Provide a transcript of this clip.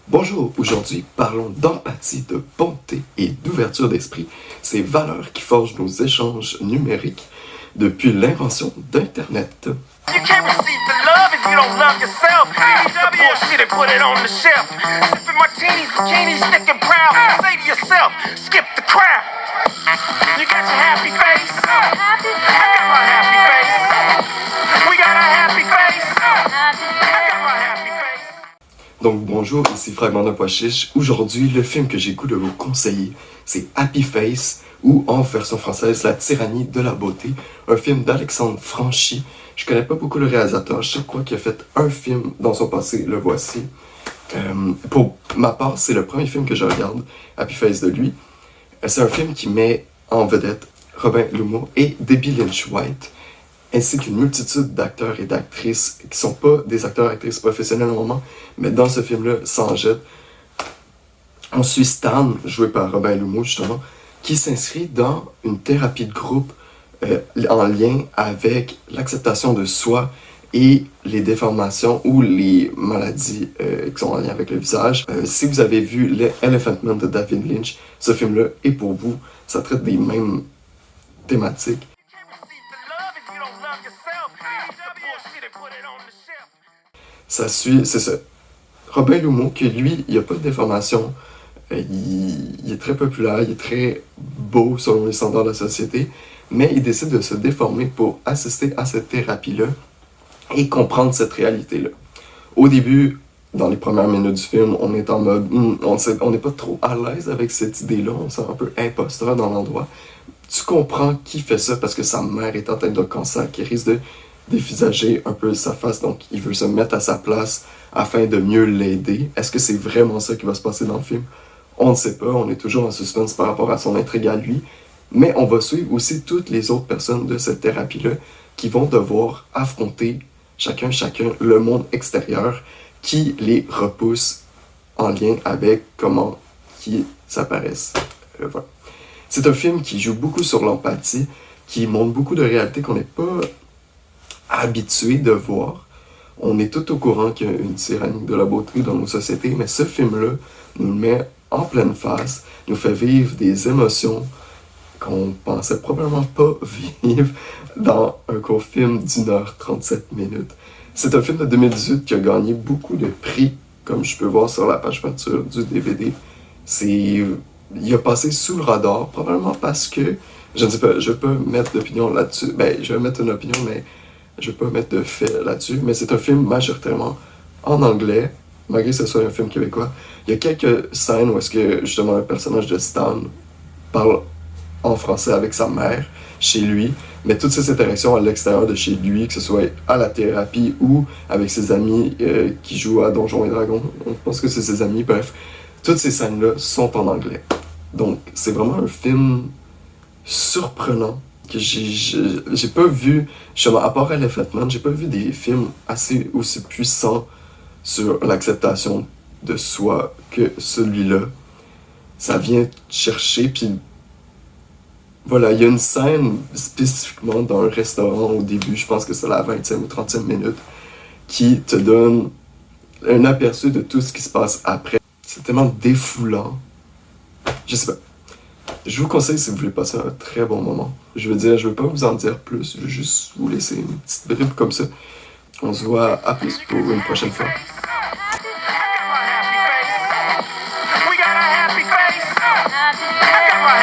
Bonjour, aujourd'hui parlons d'empathie, de bonté et d'ouverture d'esprit, ces valeurs qui forgent nos échanges numériques depuis l'invention d'Internet. You can't receive the love if you don't love yourself. Leave the bullshit and put it on the shelf. Sipping martinis, bikinis, sticking proud. Say to yourself, skip the crowd. You got your happy face. I got my happy face. We got a happy face. I got my happy face. Donc bonjour, ici Fragment d'un pois chiche. Aujourd'hui, le film que j'ai goût de vous conseiller, c'est Happy Face, ou en version française, La tyrannie de la beauté, un film d'Alexandre Franchi. Je connais pas beaucoup le réalisateur, je crois qu'il a fait un film dans son passé, le voici. Pour ma part, c'est le premier film que je regarde, Happy Face de lui. C'est un film qui met en vedette Robin Loumont et Debbie Lynch White, ainsi qu'une multitude d'acteurs et d'actrices qui sont pas des acteurs et actrices professionnels au moment, mais dans ce film-là, s'en jettent. On suit Stan, joué par Robin Loumont justement, qui s'inscrit dans une thérapie de groupe en lien avec l'acceptation de soi et les déformations ou les maladies qui sont en lien avec le visage. Si vous avez vu Elephant Man de David Lynch, ce film-là est pour vous. Ça traite des mêmes thématiques. You can't receive the love if you don't love yourself. Leave the bullshit and put it on the shelf. Ça suit, c'est ça. Robin Loumont, que lui, il n'a pas de déformation. Il est très populaire, il est très beau selon les standards de la société, mais il décide de se déformer pour assister à cette thérapie-là et comprendre cette réalité-là. Au début, dans les premières minutes du film, on est en mode, on n'est pas trop à l'aise avec cette idée-là, on se sent un peu imposteur dans l'endroit. Tu comprends qui fait ça parce que sa mère est atteinte d'un cancer qui risque de dévisager un peu sa face, donc il veut se mettre à sa place afin de mieux l'aider. Est-ce que c'est vraiment ça qui va se passer dans le film? On ne sait pas, on est toujours en suspense par rapport à son intrigue à lui, mais on va suivre aussi toutes les autres personnes de cette thérapie-là qui vont devoir affronter chacun le monde extérieur qui les repousse en lien avec comment ils s'apparaissent. Voilà. C'est un film qui joue beaucoup sur l'empathie, qui montre beaucoup de réalités qu'on n'est pas habitué de voir. On est tout au courant qu'il y a une tyrannie de la beauté dans nos sociétés, mais ce film-là nous le met en pleine face, nous fait vivre des émotions qu'on pensait probablement pas vivre dans un court film d'1h37 minutes. C'est un film de 2018 qui a gagné beaucoup de prix, comme je peux voir sur la page peinture du DVD. Il a passé sous le radar, probablement parce que, je ne sais pas, je ne vais pas mettre d'opinion là-dessus. Ben, je vais mettre une opinion, mais je ne vais pas mettre de fait là-dessus. Mais c'est un film majoritairement en anglais, malgré que ce soit un film québécois. Il y a quelques scènes où est-ce que, justement, le personnage de Stan parle en français avec sa mère, chez lui, mais toutes ces interactions à l'extérieur de chez lui, que ce soit à la thérapie ou avec ses amis qui jouent à Donjons et Dragons, on pense que c'est ses amis, bref, toutes ces scènes-là sont en anglais. Donc, c'est vraiment un film surprenant que j'ai pas vu, justement, à part Elephant Man, j'ai pas vu des films aussi puissants sur l'acceptation de soi que celui-là. Ça vient chercher, puis voilà, il y a une scène spécifiquement dans un restaurant au début, je pense que c'est la 20e ou 30e minute, qui te donne un aperçu de tout ce qui se passe après. C'est tellement défoulant. Je sais pas. Je vous conseille si vous voulez passer un très bon moment. Je veux pas vous en dire plus, je veux juste vous laisser une petite bribe comme ça. On se voit à plus pour une prochaine fois. We got a happy face. I got my